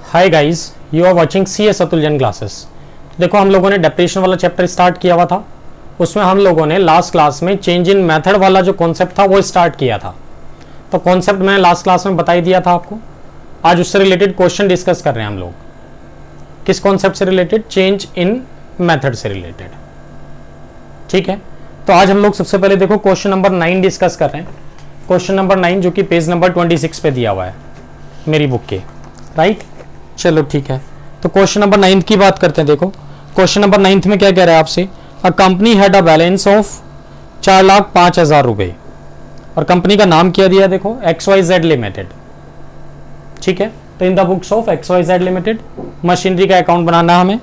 Hi guys, you are watching CS Atul classes. देखो, हम लोगों ने डेप्रिसिएशन वाला चैप्टर स्टार्ट किया हुआ था। उसमें हम लोगों ने लास्ट क्लास में चेंज इन मेथड वाला जो कॉन्सेप्ट था वो स्टार्ट किया था। तो कॉन्सेप्ट मैंने लास्ट क्लास में बता ही दिया था आपको। आज उससे रिलेटेड क्वेश्चन डिस्कस कर रहे हैं हम लोग। किस कॉन्सेप्ट से रिलेटेड? चेंज इन मेथड से रिलेटेड। ठीक है, तो आज हम लोग सबसे पहले देखो क्वेश्चन नंबर 9 डिस्कस कर रहे हैं। क्वेश्चन नंबर 9 जो कि पेज नंबर 26 पे दिया हुआ है मेरी बुक के, राइट। चलो ठीक है, तो क्वेश्चन नंबर 9 की बात करते हैं। देखो क्वेश्चन नंबर 9 में क्या कह रहा है आपसे, a company had a balance of 4,05,000 रुपए और कंपनी का नाम क्या दिया, देखो XYZ लिमिटेड। ठीक है, तो in the books of XYZ limited machinery का अकाउंट बनाना है हमें।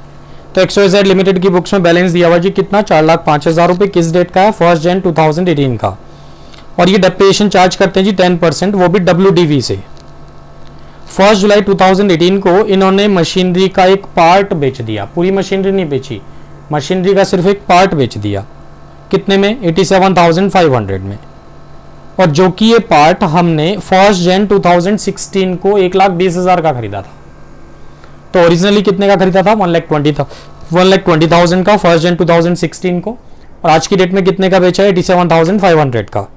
तो XYZ लिमिटेड की बुक्स में बैलेंस दिया हुआ जी कितना, 4,05,000 रुपए। किस डेट का है? 1 जनवरी 2018 का। और ये डेप्रिसिएशन चार्ज करते हैं जी 10%, वो भी WDV से। 1 जुलाई 2018 को इन्होंने मशीनरी का एक पार्ट बेच दिया, पूरी मशीनरी नहीं बेची, मशीनरी का सिर्फ एक पार्ट बेच दिया। कितने में? 87,500 में। और जो कि ये पार्ट हमने 1 जनवरी 2016 को 1,20,000 का खरीदा था। तो ओरिजिनली कितने का खरीदा था? 1,20,000 का 1 जनवरी 2016 को। और आज की डेट में कितने का बेचा है? 87,500 का।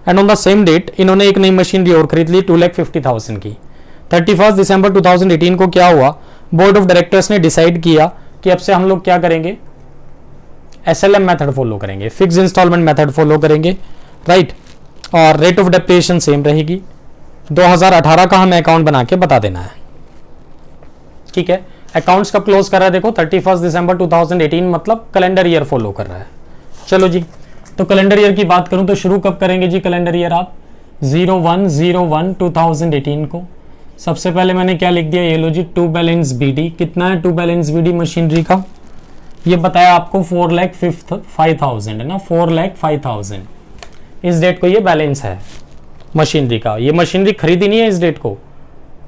And on the same date इन्होंने एक नई मशीनरी और खरीद ली 2,50,000 की। 31 दिसंबर 2018 को क्या हुआ, बोर्ड ऑफ डायरेक्टर्स ने डिसाइड किया कि अब से हम लोग क्या करेंगे, SLM मेथड फॉलो करेंगे, फिक्स इंस्टॉलमेंट मेथड फॉलो करेंगे, राइट। और रेट ऑफ डेप्रिसिएशन सेम रहेगी। 2018 का हमें अकाउंट बना के बता देना है। ठीक है, अकाउंट्स कब क्लोज कर रहा है? देखो 31 दिसंबर 2018, मतलब कैलेंडर ईयर फॉलो कर रहा है। चलो जी, तो कैलेंडर ईयर की बात करूं तो शुरू कब करेंगे जी कैलेंडर ईयर? आप 01/01/2018 को। सबसे पहले मैंने क्या लिख दिया, ये लो जी, टू बैलेंस BD। कितना है टू बैलेंस BD मशीनरी का? ये बताया आपको 4,05,000 है ना, 4,05,000 इस डेट को ये बैलेंस है मशीनरी का। ये मशीनरी खरीदी नहीं है इस डेट को,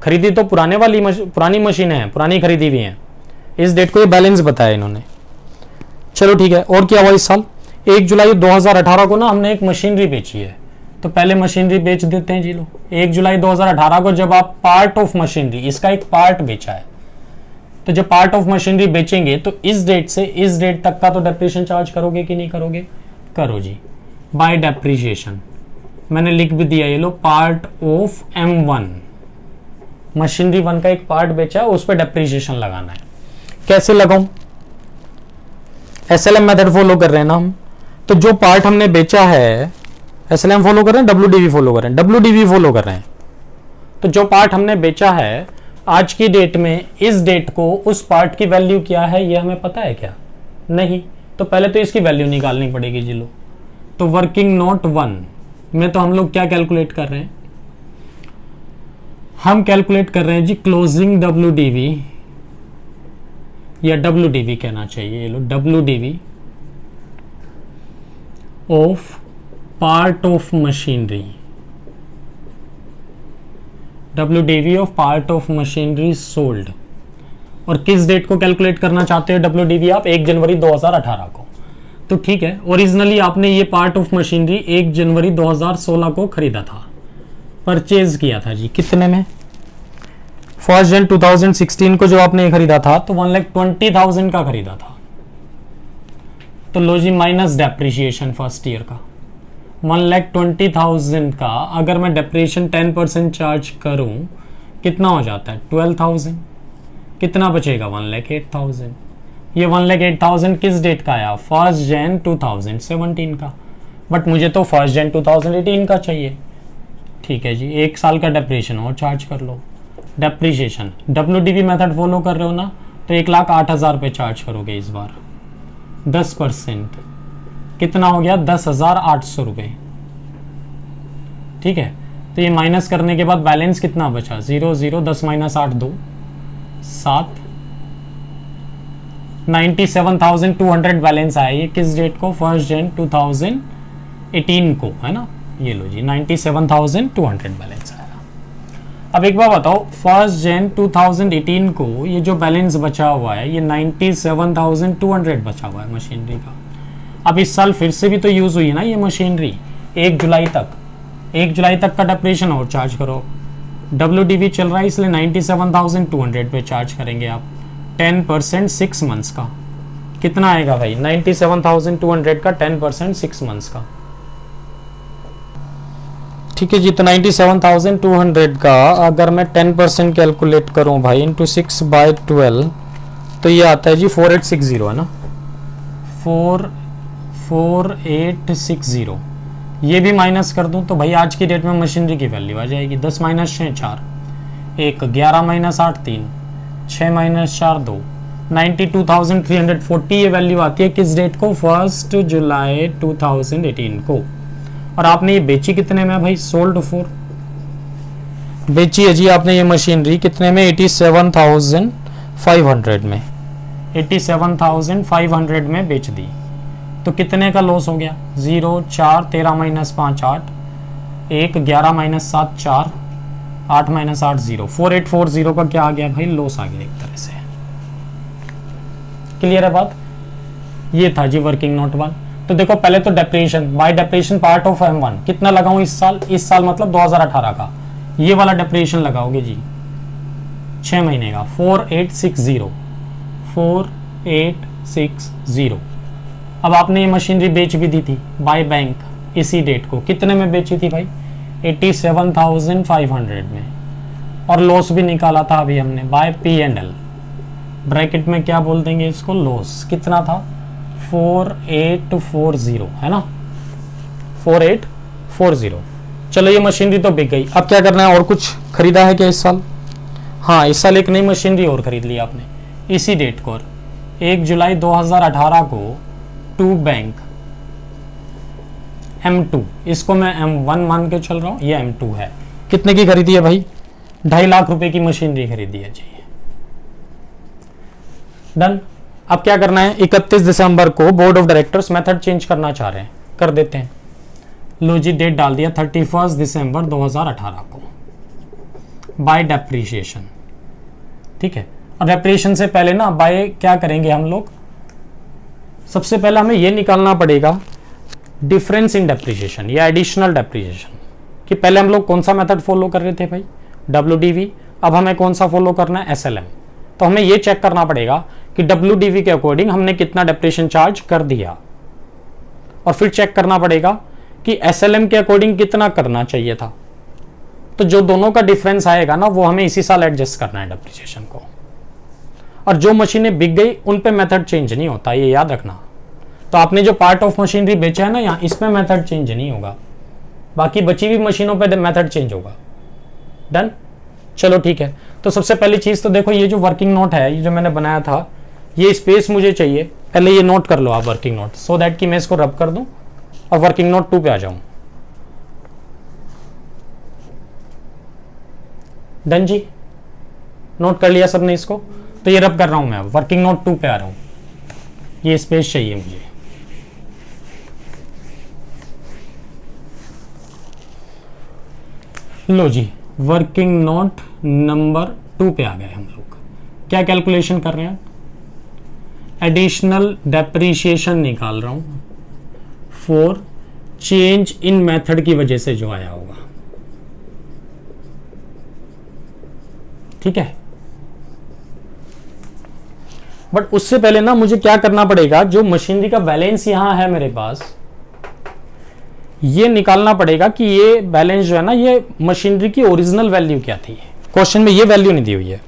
खरीदी तो पुराने वाली पुरानी मशीन है, पुरानी खरीदी हुई है। इस डेट को ये बैलेंस बताया इन्होंने। चलो ठीक है, और क्या हुआ इस साल? 1 जुलाई 2018 को ना हमने एक मशीनरी बेची है, तो पहले मशीनरी बेच देते हैं जी लो। 1 जुलाई 2018 को जब आप पार्ट ऑफ मशीनरी, इसका एक पार्ट बेचा है, तो जब पार्ट ऑफ मशीनरी बेचेंगे तो इस डेट से इस डेट तक का तो डेप्रिसिएशन चार्ज करोगे कि नहीं करोगे? करो जी, बाय डेप्रिसिएशन। मैंने लिख भी दिया, ये लो, पार्ट ऑफ M1, मशीनरी 1 का एक पार्ट बेचा है, उस पर डेप्रिसिएशन लगाना है। कैसे लगाऊं? SLM मेथड फॉलो कर रहे हैं ना हम। तो जो पार्ट हमने बेचा है, SLM फॉलो कर रहे हैं, WDV फॉलो कर रहे हैं? WDV फॉलो कर रहे हैं। तो जो पार्ट हमने बेचा है आज की डेट में, इस डेट को उस पार्ट की वैल्यू क्या है ये हमें पता है क्या? नहीं। तो पहले तो इसकी वैल्यू निकालनी पड़ेगी जी लो। तो वर्किंग नोट 1 में तो हम लोग क्या कैलकुलेट कर रहे हैं? हम कैलकुलेट कर रहे हैं जी क्लोजिंग WDV, या WDV कहना चाहिए, ये लो, WDV of part of machinery, WDV of part of machinery sold. और किस डेट को कैलकुलेट करना चाहते हो WDV आप? 1 जनवरी 2018 को। तो ठीक है, ओरिजिनली आपने ये पार्ट ऑफ मशीनरी 1 जनवरी 2016 को खरीदा था, परचेज किया था जी। कितने में? 1 जनवरी 2016 को जो आपने खरीदा था तो 1,20,000 का खरीदा था। तो लो जी, माइनस डेप्रिसिएशन फर्स्ट ईयर का 1,20,000 का अगर मैं डेप्रिसिएशन 10% चार्ज करूं कितना हो जाता है? 12,000। कितना बचेगा? 1,08,000। ये 1,08,000 किस डेट का आया? 1 जनवरी 2017 का। बट मुझे तो 1 जनवरी 2018 का चाहिए। ठीक है जी, 1 साल का डेप्रिसिएशन और चार्ज कर लो। डेप्रिसिएशन WDV मेथड फॉलो कर रहे हो ना, तो 1,08,000 पे चार्ज करोगे इस बार। 10% कितना हो गया? 10,800 रुपये। ठीक है, तो ये माइनस करने के बाद बैलेंस कितना बचा? 0 0 10 - 8 2 7 97,200 बैलेंस आया। ये किस डेट को? 1 जनवरी 2018 को, है ना। ये लो जी, 97,200 बैलेंस आया। अब एक बार बताओ, 1 जनवरी 2018 को ये जो बैलेंस बचा हुआ है, ये 97,200 बचा हुआ है मशीनरी का। अब इस साल फिर से भी तो यूज हुई है ना ये मशीनरी 1 जुलाई तक। 1 जुलाई तक का डेप्रिसिएशन और चार्ज करो। WDV चल रहा है इसलिए 97,200 पे चार्ज करेंगे आप। 10% 6 मंथ्स का कितना आएगा भाई? 97,200 का 10% 6 मंथ्स का। ठीक है जी, तो 97,200 का अगर मैं 10% कैलकुलेट करूं भाई इंटू 6/12 तो ये आता है जी 4860 है ना, 4860। ये भी माइनस कर दूं तो भाई आज की डेट में मशीनरी की वैल्यू आ जाएगी 10 - 6 4, 1 11 - 8 3, 6 - 4 2, 92,340 ये वैल्यू आती है किस डेट को? 1 जुलाई 2018 को। और आपने ये बेची कितने में भाई? सोल्ड फॉर, बेची है जी आपने ये मशीनरी कितने में? 87,500 में, 87,500 में बेच दी। तो कितने का लॉस हो गया? 0 4 13 - 5 8, 1 11 - 7 4, 8 - 8 0, 4840 का क्या आ गया भाई? लॉस आ गया एक तरह से। क्लियर है बात? ये था जी वर्किंग नोट 1। तो देखो पहले तो depreciation, bye depreciation part of M1 कितना लगाऊं इस साल? इस साल मतलब 2018 का ये वाला डेप्रिसिएशन लगाओगे जी 6 महीने का 4860, 4860। अब आपने ये मशीनरी बेच भी दी थी बाय बैंक इसी डेट को, कितने में बेची थी भाई? 87,500 में। और लॉस भी निकाला था अभी हमने बाय P&L, ब्रैकेट में क्या बोल देंगे इसको? लॉस। कितना था? 4840 है ना, 4840। चलो ये मशीनरी तो बिक गई। अब क्या करना है? और कुछ खरीदा है क्या इस साल? हाँ, इस साल एक नई मशीनरी और खरीद ली आपने इसी डेट को, 1 जुलाई 2018 को टू बैंक M2, इसको मैं M1 मान के चल रहा हूँ, ये M2 है। कितने की खरीदी है भाई? 2.5 लाख रुपए की मशीनरी खरीदी है जी। डन। अब क्या करना है? 31 दिसंबर को board of directors method change करना चाह रहे हैं, कर देते हैं। लो जी, डेट डाल दिया 31 दिसंबर 2018 को बाय डेप्रिसिएशन। ठीक है, और डेप्रिसिएशन से पहले ना बाय क्या करेंगे हम लोग? सबसे पहले हमें ये निकालना पड़ेगा डिफरेंस इन डेप्रिसिएशन या एडिशनल डेप्रिसिएशन, कि पहले हम लोग कौन सा मेथड फॉलो कर रहे थे भाई? WDV। अब हमें कौन सा फॉलो करना है? SLM। तो हमें ये चेक करना पड़ेगा कि WDV के अकॉर्डिंग हमने कितना डेप्रिसिएशन चार्ज कर दिया, और फिर चेक करना पड़ेगा कि SLM के अकॉर्डिंग कितना करना चाहिए था। तो जो दोनों का डिफरेंस आएगा ना वो हमें इसी साल एडजस्ट करना है डेप्रिसिएशन को। और जो मशीनें बिक गई उन पे मेथड चेंज नहीं होता, ये याद रखना। तो आपने जो पार्ट ऑफ मशीनरी बेचा है ना यहाँ, इसमें मेथड चेंज नहीं होगा, बाकी बची हुई मशीनों पे मेथड चेंज होगा। डन। चलो ठीक है। तो सबसे पहली चीज तो देखो, ये जो वर्किंग नोट है, ये जो मैंने बनाया था, ये स्पेस मुझे चाहिए। पहले ये नोट कर लो आप वर्किंग नोट, सो दैट कि मैं इसको रब कर दूं और वर्किंग नोट 2 पे आ जाऊं। डन जी, नोट कर लिया सबने इसको? तो ये रब कर रहा हूं मैं, अब वर्किंग नोट 2 पे आ रहा हूं। ये स्पेस चाहिए मुझे। लो जी, वर्किंग नोट नंबर 2 पे आ गए हम लोग। क्या कैलकुलेशन कर रहे हैं? एडिशनल डेप्रिसिएशन निकाल रहा हूं फॉर चेंज इन मेथड की वजह से जो आया होगा। ठीक है, बट उससे पहले ना मुझे क्या करना पड़ेगा? जो मशीनरी का बैलेंस यहां है मेरे पास, ये निकालना पड़ेगा कि ये बैलेंस जो है ना, ये मशीनरी की ओरिजिनल वैल्यू क्या थी। क्वेश्चन में ये वैल्यू नहीं दी हुई है,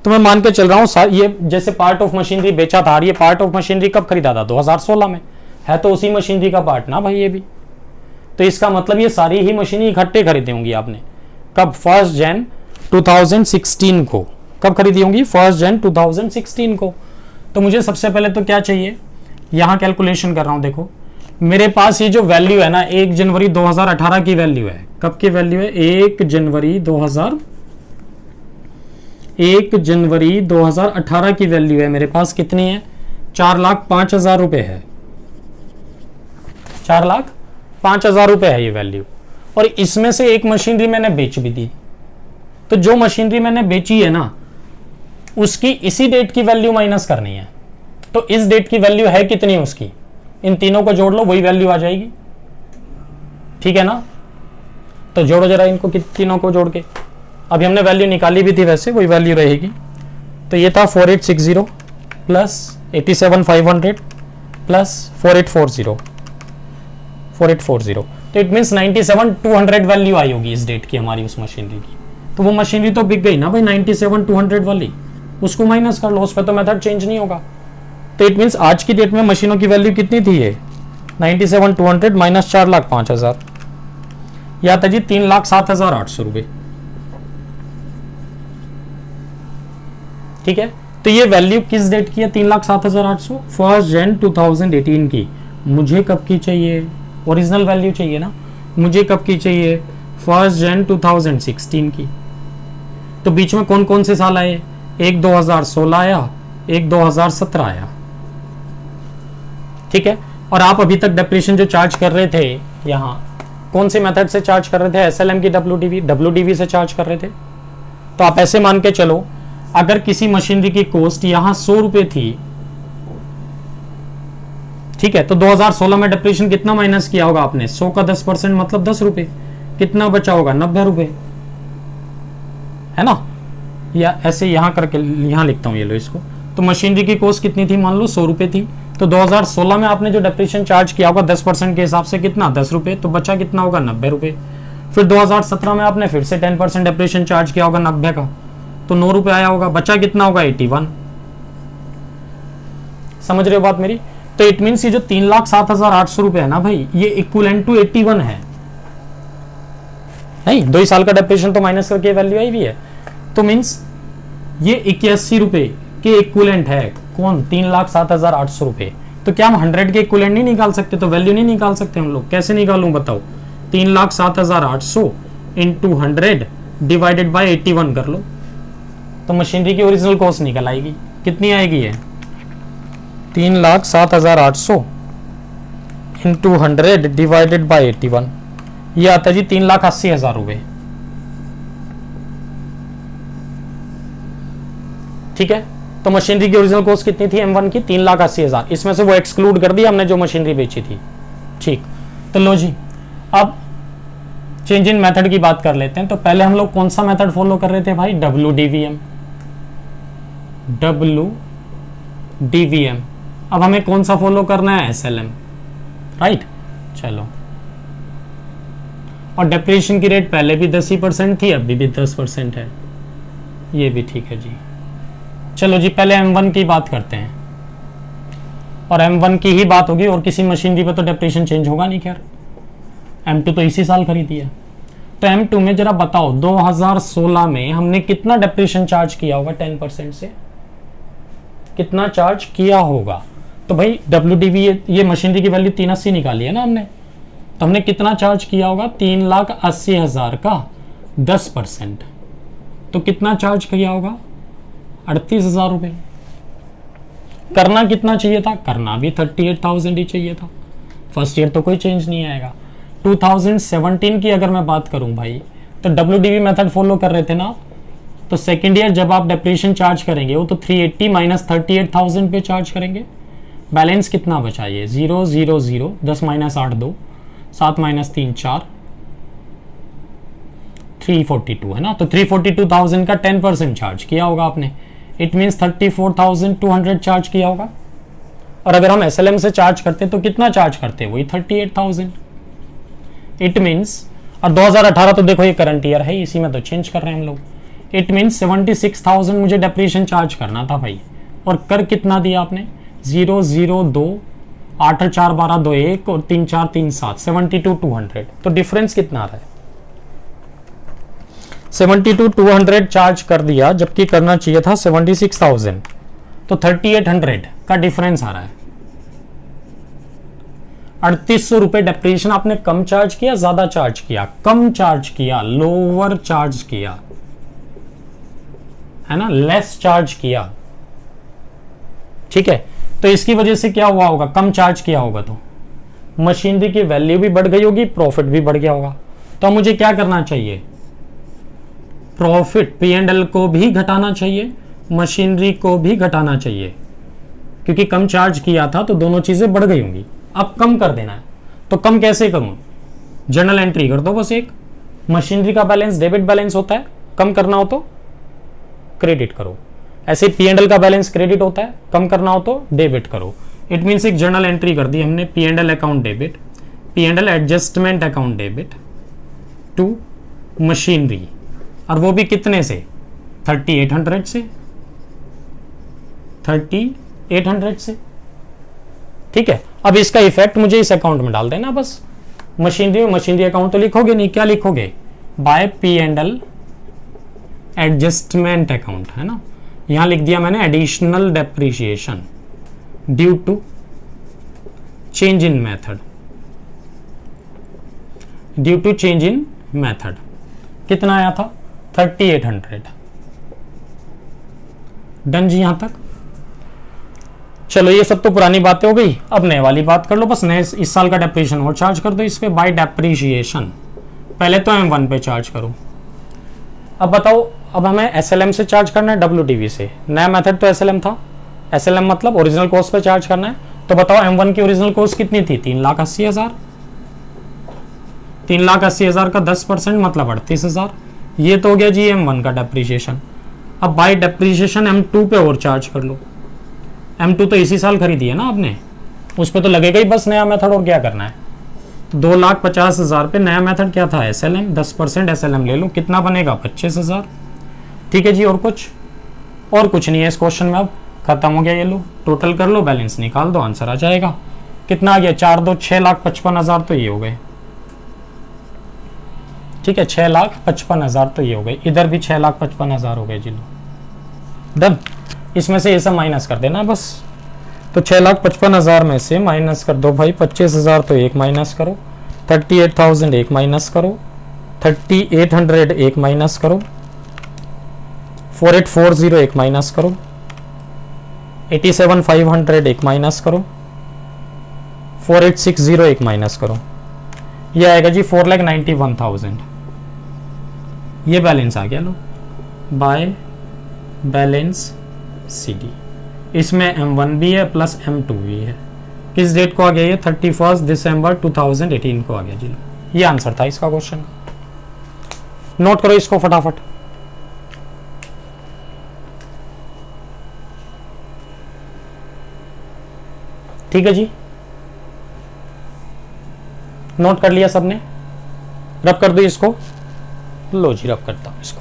तो मैं मान के चल रहा हूं ये जैसे पार्ट ऑफ मशीनरी बेचा था, और ये पार्ट ऑफ मशीनरी कब खरीदा था? 2016 में। है तो उसी मशीनरी का पार्ट ना भाई ये भी। तो इसका मतलब ये सारी ही मशीनें इकट्ठे खरीदी होंगी आपने। कब? 1 जन 2016 को। कब खरीदी होंगी? 1 जन 2016 को। तो मुझे सबसे पहले तो क्या चाहिए? यहां कैलकुलेशन कर रहा हूं। देखो मेरे पास ये जो वैल्यू है ना, 1 जनवरी 2018 की वैल्यू है। कब की वैल्यू है? 1 जनवरी 2018 की वैल्यू है मेरे पास। कितनी है? 4,05,000 रुपए है। 4,05,000 रुपए है ये वैल्यू। और इसमें से एक मशीनरी मैंने बेच भी दी। तो जो मशीनरी मैंने बेची है ना, उसकी इसी डेट की वैल्यू माइनस करनी है। तो इस डेट की वैल्यू है कितनी उसकी? इन तीनों को जोड़ लो, वही वैल्यू आ जाएगी। ठीक है ना? तो जोड़ो जरा इनको, तीनों को जोड़ के। अभी हमने वैल्यू निकाली भी थी, वैसे वही वैल्यू रहेगी। तो ये था 4860 प्लस 87,500 प्लस 4840। तो इट मीन्स 97,200 वैल्यू आई होगी इस डेट की हमारी उस मशीनरी की। तो वो मशीनरी तो बिक गई ना भाई 97,200 वाली, उसको माइनस कर लो, उस पर तो मेथड चेंज नहीं होगा। तो इट मीन्स आज की डेट में मशीनों की वैल्यू कितनी थी, ये 97,200 माइनस 4,05,000, या था जी 3,07,800 रुपये। ठीक है, तो ये वैल्यू किस डेट की है, 3,07,800, 1 जनवरी 2018 की। मुझे कब की चाहिए, ओरिजिनल वैल्यू चाहिए ना, मुझे कब की चाहिए, 1 जनवरी 2016 की। तो बीच में कौन कौन से साल आए, एक 2016 आया, एक 2017 आया। ठीक है, और आप अभी तक डेप्रिसिएशन जो चार्ज कर रहे थे, यहां कौन से मेथड से चार्ज कर रहे थे, एसएलएम की डब्ल्यूडीवी से चार्ज कर रहे थे। तो आप ऐसे मान के चलो, अगर किसी मशीनरी की कॉस्ट यहां 100 रुपए थी, ठीक है, तो 2016 में डेप्रिसिएशन कितना माइनस किया होगा आपने, 100 का 10% मतलब 10 रुपए, कितना बचा होगा, 90 रुपए, है ना। या ऐसे यहां करके यहां लिखता हूं, ये लो इसको। तो मशीनरी की कॉस्ट कितनी थी, मान लो 100 रुपए थी, तो 2016 में आपने जो डेप्रिसिएशन चार्ज किया होगा 10% के हिसाब से कितना, 10 रुपए, तो बचा कितना होगा, 90 रुपए। फिर 2017 में आपने फिर से 10% डेप्रिसिएशन चार्ज किया होगा 90 का, तो 9 रुपए आया होगा, बचा कितना होगा, 81। समझ रहे हो बात मेरी। तो इट मीन्स ये जो 3,07,800 रुपए है ना भाई, ये इक्विवेलेंट टू 81 है, नहीं 2 साल का डेप्रिसिएशन तो माइनस करके वैल्यू आई भी है। तो मीन्स ये 81 रुपए के इक्विवेलेंट है, कौन, 3,07,800 रुपए। तो क्या हम 100 के इक्विवेलेंट नहीं निकाल सकते, तो वैल्यू नहीं निकाल सकते हम लोग, कैसे निकालूं बताओ, 3,07,800 इंटू 100 डिवाइडेड बाय 81 कर लो, तो मशीनरी की ओरिजिनल कॉस्ट निकल आएगी। कितनी आएगी ये, 3,07,800 इंटू 100 डिवाइडेड बाय 81, ये आता है जी 3,80,000 रुपए। ठीक है, तो मशीनरी की ओरिजिनल कॉस्ट कितनी थी M1 की, 3,80,000, इसमें से वो एक्सक्लूड कर दी हमने जो मशीनरी बेची थी। ठीक, तो लो जी, अब चेंज इन मेथड की बात कर लेते हैं। तो पहले हम लोग कौन सा मेथड फॉलो कर रहे थे भाई, WDVM। अब हमें कौन सा फॉलो करना है, SLM, राइट। चलो, और डेप्रिसिएशन की रेट पहले भी 10% थी, अभी भी 10% है, ये भी ठीक है जी। चलो जी, पहले M1 की बात करते हैं, और M1 की ही बात होगी, और किसी मशीनरी पे तो डेप्रिसिएशन चेंज होगा नहीं। खैर M2 तो इसी साल खरीदी है। तो M2 में जरा बताओ, 2016 में हमने कितना डेप्रिसिएशन चार्ज किया होगा, 10% से कितना चार्ज किया होगा। तो भाई WDV, ये मशीनरी की वैल्यू 380 निकाली है ना हमने, तो हमने कितना चार्ज किया होगा, 3,80,000 का 10%, तो कितना चार्ज किया होगा, 38,000 रुपए। करना कितना चाहिए था, करना भी 38,000 ही चाहिए था। फर्स्ट ईयर तो कोई चेंज नहीं आएगा। 2017 की अगर मैं बात करूं भाई, तो WDV मेथड फॉलो कर रहे थे ना, तो सेकेंड ईयर जब आप डेप्रिसिएशन चार्ज करेंगे वो तो 380 माइनस 38,000 पे चार्ज करेंगे। बैलेंस कितना बचा, ये 0 0 0, 10 माइनस 8 2, 7 माइनस 3 4, 342 है ना। तो 342,000 का 10% चार्ज किया होगा आपने, इट मीन्स 34,200 चार्ज किया होगा। और अगर हम SLM से चार्ज करते तो कितना चार्ज करते, वही 38,000। इट मीन्स, और 2018 तो देखो ये करंट ईयर है, इसी में तो चेंज कर रहे हैं हम लोग। इट मीन्स 76,000 मुझे डेप्रिसिएशन चार्ज करना था भाई, और कर कितना दिया आपने, 0 0 2, 8 4 12 2 1 और 3 4 3 7, 72,200। तो डिफरेंस कितना आ रहा है, 72,200 चार्ज कर दिया, जबकि करना चाहिए था 76,000, तो 3,800 का डिफरेंस आ रहा है। 3,800 रुपए डेप्रिसिएशन आपने कम चार्ज किया, ज्यादा चार्ज किया, कम चार्ज किया, लोअर चार्ज किया, है ना, लेस चार्ज किया। ठीक है, तो इसकी वजह से क्या हुआ होगा, कम चार्ज किया होगा तो मशीनरी की वैल्यू भी बढ़ गई होगी, प्रॉफिट भी बढ़ गया होगा। तो मुझे क्या करना चाहिए, प्रॉफिट P&L को भी घटाना चाहिए, मशीनरी को भी घटाना चाहिए, क्योंकि कम चार्ज किया था तो दोनों चीजें बढ़ गई होंगी। अब कम कर देना है, तो कम कैसे करूं, जर्नल एंट्री कर दो बस एक, मशीनरी का बैलेंस डेबिट बैलेंस होता है, कम करना हो तो क्रेडिट करो। ऐसे P&L का बैलेंस क्रेडिट होता है, कम करना हो तो डेबिट करो। इट मीन्स एक जर्नल एंट्री कर दी हमने, P&L account debit, P&L adjustment account debit to machinery, और वो भी कितने से, 3800 से, 3800 से। ठीक है, अब इसका इफेक्ट मुझे इस अकाउंट में डाल देना बस। मशीनरी में मशीनरी अकाउंट तो लिखोगे नहीं, क्या लिखोगे, बाय P&L एडजस्टमेंट अकाउंट, है ना। यहां लिख दिया मैंने additional depreciation due to change in method, due to change in method. कितना आया था, 3800। डन जी यहां तक। चलो ये सब तो पुरानी बातें हो गई, अब नए वाली बात कर लो। बस नए इस साल का डेप्रिसिएशन और चार्ज कर दो इस पे बाय डेप्रिसिएशन। पहले तो M1 पे चार्ज करो। अब बताओ, अब हमें SLM से चार्ज करना है WDV से। नया मेथड तो SLM था, SLM मतलब ओरिजिनल कॉस्ट पे चार्ज करना है। तो बताओ M1 की ओरिजिनल कॉस्ट कितनी थी, 3,80,000। 3,80,000 का 10% मतलब 38,000। ये तो हो गया जी M1 का डेप्रिसिएशन। अब बाय डेप्रिसिएशन M2 पे और चार्ज कर लो। M2 तो इसी साल खरीदी है ना आपने, उस पर तो लगेगा ही बस नया मेथड, और क्या करना है। 2,50,000 पे नया मेथड क्या था, SLM, 10% SLM ले लो, कितना बनेगा, 25,000। ठीक है जी, और कुछ नहीं है इस क्वेश्चन में। अब खत्म हो गया, ये लो टोटल कर लो, बैलेंस निकाल दो, आंसर आ जाएगा। कितना आ गया, 4 2 6,55,000 तो ये हो गए। ठीक है, 6,55,000 तो ये हो गए, इधर भी 6,55,000 हो गए जी, लो डन। इसमें से ये सब माइनस कर देना बस। तो 6,55,000 में से माइनस कर दो भाई, 25,000 तो एक माइनस करो, 38,000 एक माइनस करो, 3,800 एक माइनस करो, 4,840 एक माइनस करो, 87,500 एक माइनस करो, 4,860 एक माइनस करो। ये आएगा जी 4,91,000। ये बैलेंस आ गया, लो बाय बैलेंस CD। इसमें M1 भी है प्लस M2 भी है। किस डेट को आ गया ये, 31 दिसंबर 2018 को आ गया जी। ये आंसर था इसका क्वेश्चन। नोट करो इसको फटाफट। ठीक है जी, नोट कर लिया सबने, रब कर दो इसको। लो जी रब करता हूं इसको।